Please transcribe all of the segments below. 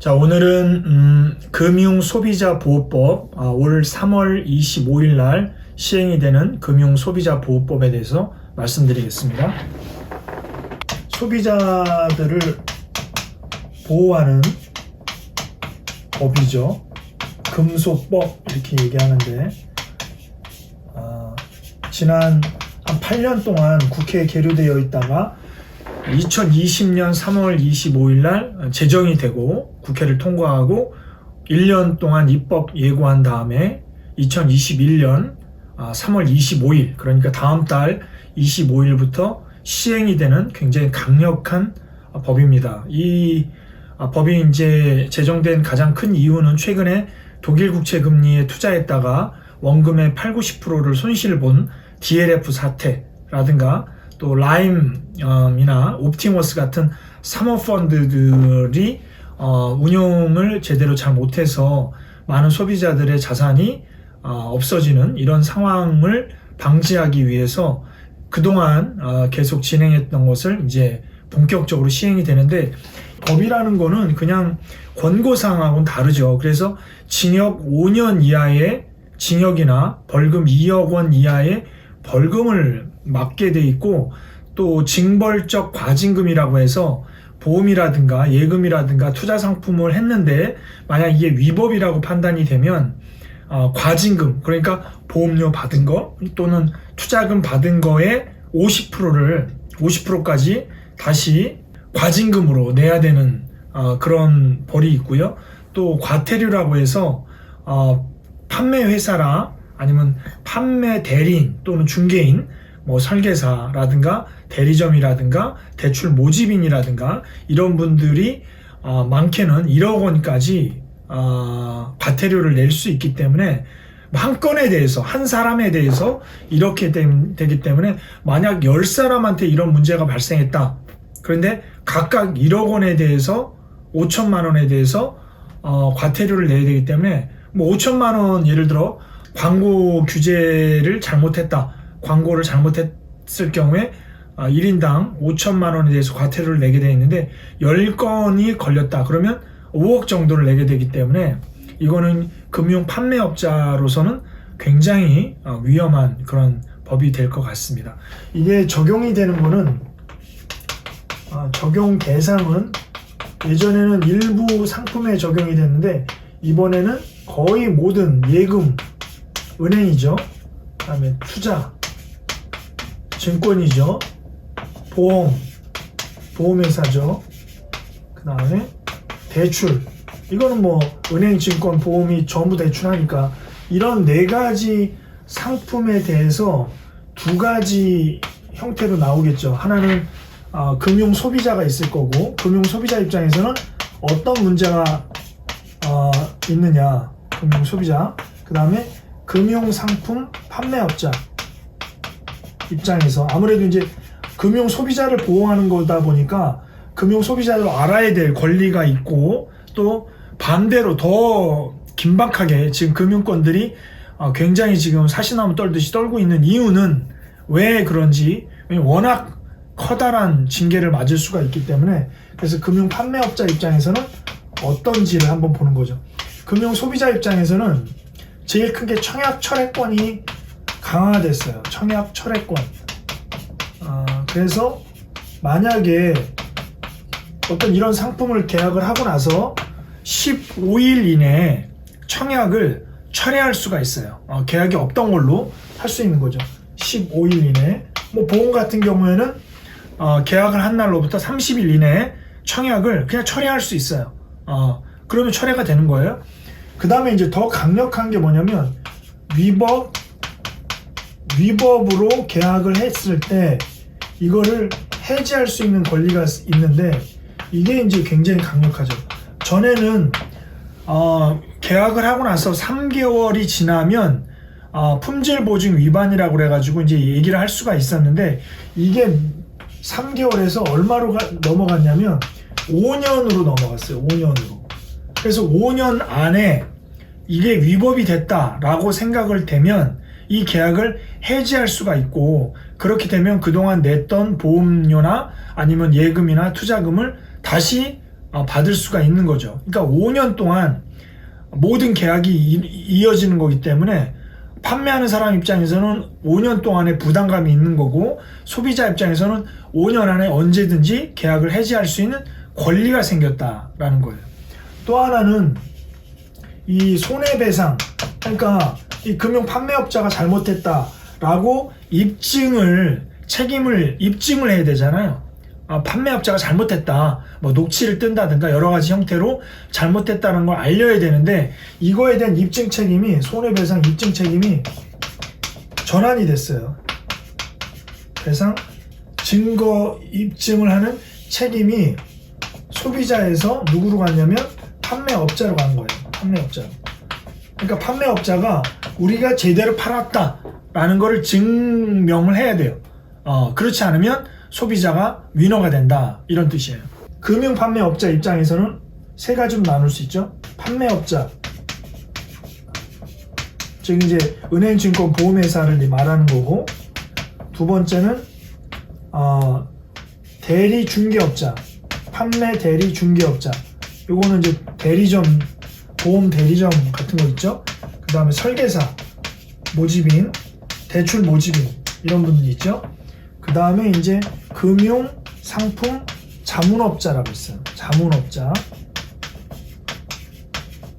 자, 오늘은 금융소비자보호법 올 3월 25일 날 시행이 되는 금융소비자보호법에 대해서 말씀드리겠습니다. 소비자들을 보호하는 법이죠. 금소법 이렇게 얘기하는데 지난 한 8년 동안 국회에 계류되어 있다가 2020년 3월 25일 날 제정이 되고 국회를 통과하고 1년 동안 입법 예고한 다음에 2021년 3월 25일 그러니까 다음 달 25일부터 시행이 되는 굉장히 강력한 법입니다. 이 법이 이제 제정된 가장 큰 이유는 최근에 독일 국채 금리에 투자했다가 원금의 80~90%를 손실을 본 DLF 사태라든가 또 라임이나 옵티머스 같은 사모펀드들이 운용을 제대로 잘 못해서 많은 소비자들의 자산이 없어지는 이런 상황을 방지하기 위해서 그동안 계속 진행했던 것을 이제 본격적으로 시행이 되는데, 법이라는 거는 그냥 권고사항하고는 다르죠. 그래서 징역 5년 이하의 징역이나 벌금 2억 원 이하의 벌금을 맞게 돼 있고, 또 징벌적 과징금이라고 해서 보험이라든가 예금이라든가 투자 상품을 했는데 만약 이게 위법이라고 판단이 되면 과징금, 그러니까 보험료 받은 거 또는 투자금 받은 거에 50%까지 다시 과징금으로 내야 되는 그런 벌이 있고요. 또 과태료라고 해서 판매 회사라 아니면 판매 대리인 또는 중개인, 뭐 설계사라든가 대리점이라든가 대출 모집인이라든가 이런 분들이 많게는 1억 원까지 과태료를 낼 수 있기 때문에 한 건에 대해서 한 사람에 대해서 이렇게 되기 때문에 만약 10사람한테 이런 문제가 발생했다. 그런데 각각 1억 원에 대해서 5천만 원에 대해서 과태료를 내야 되기 때문에 뭐 5천만 원 예를 들어 광고 규제를 잘못했다. 광고를 잘못했을 경우에 1인당 5천만 원에 대해서 과태료를 내게 되어 있는데 10건이 걸렸다. 그러면 5억 정도를 내게 되기 때문에 이거는 금융 판매업자로서는 굉장히 위험한 그런 법이 될 것 같습니다. 이게 적용이 되는 거는 적용 대상은 예전에는 일부 상품에 적용이 됐는데 이번에는 거의 모든 예금, 은행이죠. 그 다음에 투자, 증권이죠. 보험회사죠. 그 다음에 대출, 이거는 뭐 은행, 증권, 보험이 전부 대출하니까 이런 4가지 상품에 대해서 2가지 형태로 나오겠죠. 하나는 금융 소비자가 있을 거고, 금융 소비자 입장에서는 어떤 문제가 있느냐, 금융 소비자. 그 다음에 금융 상품 판매업자 입장에서 아무래도 이제 금융 소비자를 보호하는 거다 보니까 금융 소비자도 알아야 될 권리가 있고, 또 반대로 더 긴박하게 지금 금융권들이 굉장히 지금 사시나무 떨듯이 떨고 있는 이유는 왜 그런지, 워낙 커다란 징계를 맞을 수가 있기 때문에. 그래서 금융 판매업자 입장에서는 어떤지를 한번 보는 거죠. 금융 소비자 입장에서는 제일 큰 게 청약 철회권이 강화됐어요. 청약 철회권. 그래서 만약에 어떤 이런 상품을 계약을 하고 나서 15일 이내에 청약을 철회할 수가 있어요. 계약이 없던 걸로 할 수 있는 거죠. 15일 이내에. 뭐 보험 같은 경우에는 계약을 한 날로부터 30일 이내에 청약을 그냥 철회할 수 있어요. 그러면 철회가 되는 거예요. 그 다음에 이제 더 강력한 게 뭐냐면 위법으로 계약을 했을 때 이거를 해지할 수 있는 권리가 있는데 이게 이제 굉장히 강력하죠. 전에는 계약을 하고 나서 3개월이 지나면 품질 보증 위반이라고 그래가지고 이제 얘기를 할 수가 있었는데 이게 3개월에서 얼마로 넘어갔냐면 5년으로 넘어갔어요. 5년으로. 그래서 5년 안에 이게 위법이 됐다라고 생각을 되면 이 계약을 해지할 수가 있고, 그렇게 되면 그동안 냈던 보험료나 아니면 예금이나 투자금을 다시 받을 수가 있는 거죠. 그러니까 5년 동안 모든 계약이 이어지는 거기 때문에 판매하는 사람 입장에서는 5년 동안의 부담감이 있는 거고, 소비자 입장에서는 5년 안에 언제든지 계약을 해지할 수 있는 권리가 생겼다라는 거예요. 또 하나는 이 손해배상, 그러니까 이 금융 판매업자가 잘못했다라고 책임을 입증을 해야 되잖아요. 판매업자가 잘못했다, 뭐 녹취를 뜬다든가 여러 가지 형태로 잘못했다는 걸 알려야 되는데, 이거에 대한 입증 책임이, 손해배상 입증 책임이 전환이 됐어요. 배상 증거 입증을 하는 책임이 소비자에서 누구로 갔냐면 판매업자로 간 거예요. 판매업자로. 그러니까 판매업자가 우리가 제대로 팔았다라는 거를 증명을 해야 돼요. 그렇지 않으면 소비자가 위너가 된다, 이런 뜻이에요. 금융 판매업자 입장에서는 세 가지로 나눌 수 있죠. 판매업자, 즉 이제 은행, 증권, 보험회사를 말하는 거고, 두 번째는 대리 중개업자, 판매 대리 중개업자. 요거는 이제 대리점, 보험 대리점 같은 거 있죠. 그 다음에 설계사, 모집인, 대출 모집인, 이런 분들이 있죠. 그 다음에 이제 금융 상품 자문업자라고 있어요. 자문업자.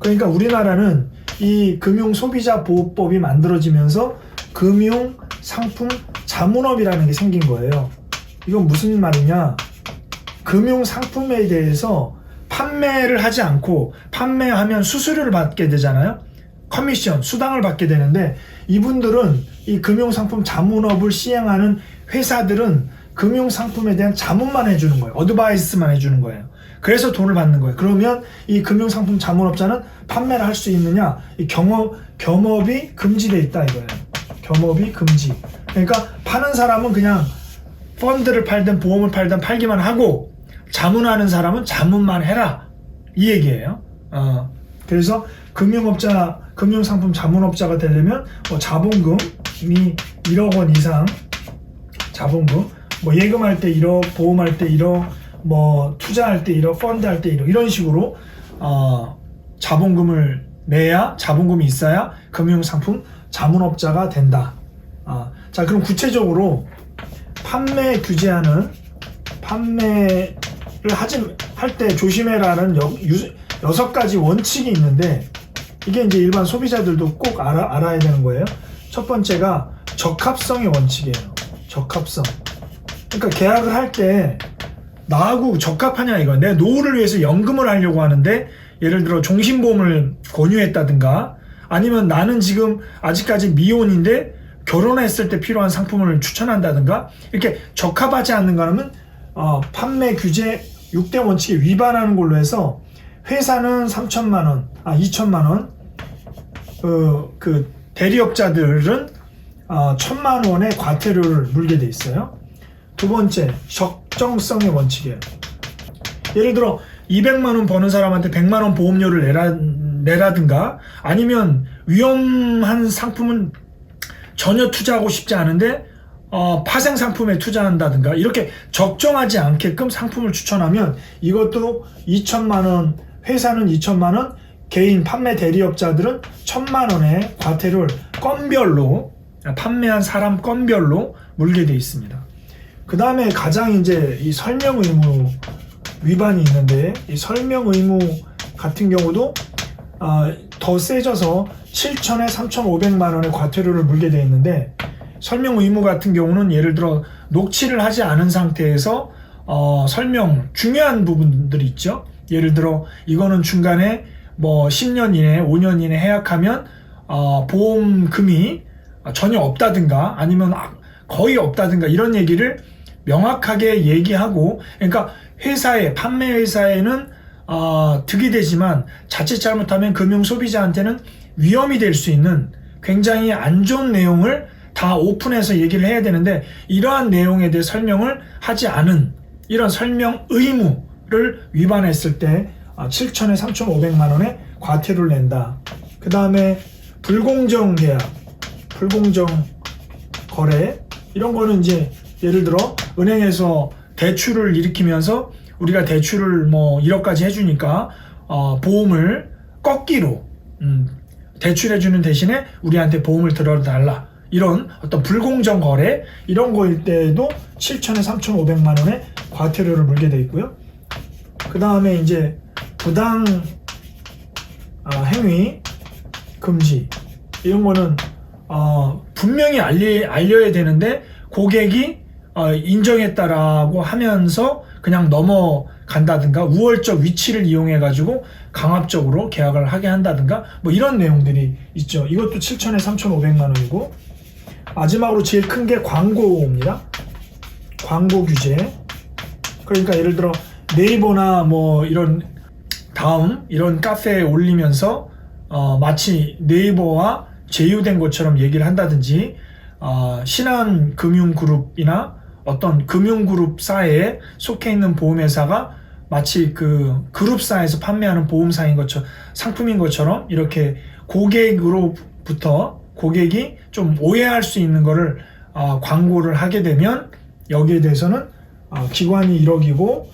그러니까 우리나라는 이 금융소비자보호법이 만들어지면서 금융 상품 자문업이라는 게 생긴 거예요. 이건 무슨 말이냐? 금융 상품에 대해서 판매를 하지 않고, 판매하면 수수료를 받게 되잖아요. 커미션, 수당을 받게 되는데, 이분들은 이 금융상품 자문업을 시행하는 회사들은 금융상품에 대한 자문만 해주는 거예요. 어드바이스만 해주는 거예요. 그래서 돈을 받는 거예요. 그러면 이 금융상품 자문업자는 판매를 할 수 있느냐? 이 겸업이 금지돼 있다 이거예요. 겸업이 금지. 그러니까 파는 사람은 그냥 펀드를 팔든 보험을 팔든 팔기만 하고, 자문하는 사람은 자문만 해라, 이 얘기예요. 그래서 금융상품 자문업자가 되려면 뭐 자본금이 1억 원 이상, 자본금, 뭐 예금할 때 1억, 보험할 때 1억, 뭐 투자할 때 1억, 펀드할 때 1억, 이런 식으로 자본금을 내야, 자본금이 있어야 금융상품 자문업자가 된다. 자, 그럼 구체적으로 판매 규제하는, 판매를 할 때 조심해라는 6가지 원칙이 있는데, 이게 이제 일반 소비자들도 꼭 알아야 되는 거예요. 첫 번째가 적합성의 원칙이에요. 적합성. 그러니까 계약을 할 때 나하고 적합하냐 이거. 내 노후를 위해서 연금을 하려고 하는데, 예를 들어 종신보험을 권유했다든가, 아니면 나는 지금 아직까지 미혼인데 결혼했을 때 필요한 상품을 추천한다든가, 이렇게 적합하지 않는 거라면 판매 규제 6대 원칙에 위반하는 걸로 해서 회사는 3천만 원, 2천만 원, 그 대리업자들은 1,000만 원의 과태료를 물게 돼 있어요. 두 번째, 적정성의 원칙이에요. 예를 들어 200만 원 버는 사람한테 100만 원 보험료를 내라든가, 아니면 위험한 상품은 전혀 투자하고 싶지 않은데 파생 상품에 투자한다든가, 이렇게 적정하지 않게끔 상품을 추천하면 이것도 2천만 원, 회사는 2천만 원, 개인 판매 대리업자들은 1,000만 원의 과태료를 건별로, 판매한 사람 건별로 물게 돼 있습니다. 그 다음에 가장 이제 이 설명 의무 위반이 있는데, 이 설명 의무 같은 경우도 더 세져서 7천에 3,500만 원의 과태료를 물게 돼 있는데, 설명 의무 같은 경우는 예를 들어 녹취를 하지 않은 상태에서 설명, 중요한 부분들이 있죠. 예를 들어 이거는 중간에 뭐 10년 이내, 5년 이내 해약하면 보험금이 전혀 없다든가, 아니면 거의 없다든가, 이런 얘기를 명확하게 얘기하고, 그러니까 회사에, 판매 회사에는 득이 되지만 자칫 잘못하면 금융 소비자한테는 위험이 될 수 있는 굉장히 안 좋은 내용을 다 오픈해서 얘기를 해야 되는데, 이러한 내용에 대해 설명을 하지 않은 이런 설명 의무를 위반했을 때 7천에 3,500만 원의 과태료를 낸다. 그 다음에 불공정 계약, 불공정 거래, 이런 거는 이제 예를 들어 은행에서 대출을 일으키면서 우리가 대출을 뭐 1억까지 해주니까 보험을 꺾기로 대출해주는 대신에 우리한테 보험을 들어달라, 이런 어떤 불공정 거래, 이런 거일 때에도 7천에 3,500만 원의 과태료를 물게 돼 있고요. 그 다음에 이제 부당 행위 금지, 이런 거는 분명히 알려야 되는데 고객이 인정했다라고 하면서 그냥 넘어간다든가, 우월적 위치를 이용해 가지고 강압적으로 계약을 하게 한다든가, 뭐 이런 내용들이 있죠. 이것도 7천에 3,500만 원이고, 마지막으로 제일 큰 게 광고입니다. 광고 규제. 그러니까 예를 들어 네이버나 뭐 이런 이런 카페에 올리면서 마치 네이버와 제휴된 것처럼 얘기를 한다든지, 신한금융그룹이나 어떤 금융그룹사에 속해 있는 보험회사가 마치 그 그룹사에서 판매하는 보험사인 것처럼, 상품인 것처럼 이렇게 고객으로부터 고객이 좀 오해할 수 있는 거를 광고를 하게 되면, 여기에 대해서는 기관이 1억이고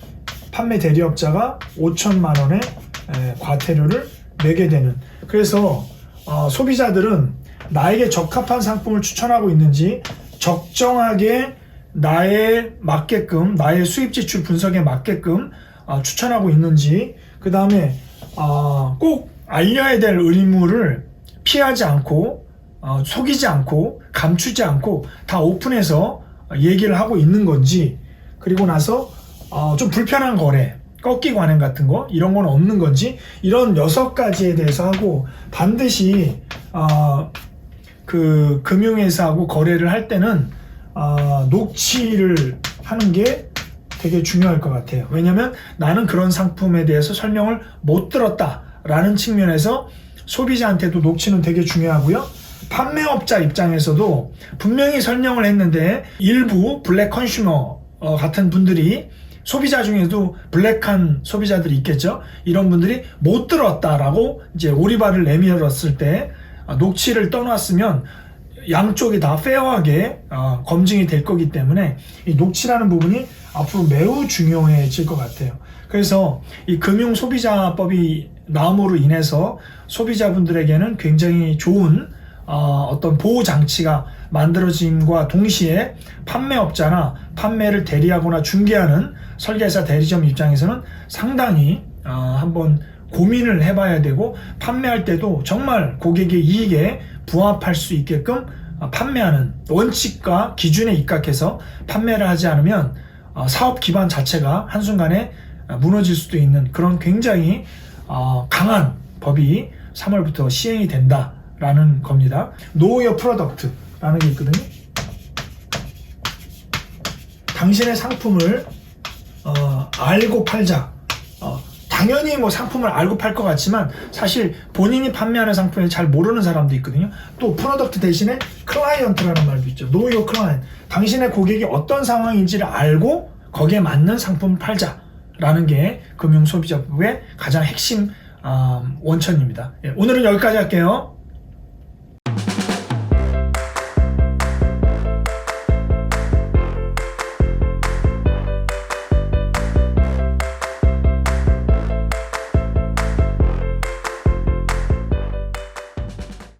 판매 대리업자가 5천만 원의 과태료를 내게 되는. 그래서 소비자들은 나에게 적합한 상품을 추천하고 있는지, 적정하게 나의 맞게끔, 나의 수입 지출 분석에 맞게끔 추천하고 있는지, 그 다음에 꼭 알려야 될 의무를 피하지 않고, 속이지 않고, 감추지 않고 다 오픈해서 얘기를 하고 있는 건지, 그리고 나서 좀 불편한 거래, 꺾기 관행 같은 거, 이런 건 없는 건지, 이런 6가지에 대해서 하고, 반드시 그 금융회사하고 거래를 할 때는 녹취를 하는 게 되게 중요할 것 같아요. 왜냐면 나는 그런 상품에 대해서 설명을 못 들었다라는 측면에서 소비자한테도 녹취는 되게 중요하고요. 판매업자 입장에서도 분명히 설명을 했는데 일부 블랙 컨슈머 같은 분들이, 소비자 중에도 블랙한 소비자들이 있겠죠. 이런 분들이 못 들었다라고 이제 오리발을 내밀었을 때 녹취를 떠났으면 양쪽이 다 페어하게 검증이 될 거기 때문에 이 녹취라는 부분이 앞으로 매우 중요해질 것 같아요. 그래서 이 금융소비자법이 나옴으로 인해서 소비자분들에게는 굉장히 좋은 어떤 보호장치가 만들어짐과 동시에 판매업자나 판매를 대리하거나 중개하는 설계사 대리점 입장에서는 상당히 한번 고민을 해봐야 되고, 판매할 때도 정말 고객의 이익에 부합할 수 있게끔 판매하는 원칙과 기준에 입각해서 판매를 하지 않으면 사업 기반 자체가 한순간에 무너질 수도 있는 그런 굉장히 강한 법이 3월부터 시행이 된다라는 겁니다. Know Your Product라는 게 있거든요. 당신의 상품을 알고 팔자. 당연히 뭐 상품을 알고 팔 것 같지만 사실 본인이 판매하는 상품을 잘 모르는 사람도 있거든요. 또 프로덕트 대신에 클라이언트라는 말도 있죠. Know Your Client. 당신의 고객이 어떤 상황인지를 알고 거기에 맞는 상품을 팔자라는 게 금융소비자법의 가장 핵심 원천입니다. 오늘은 여기까지 할게요.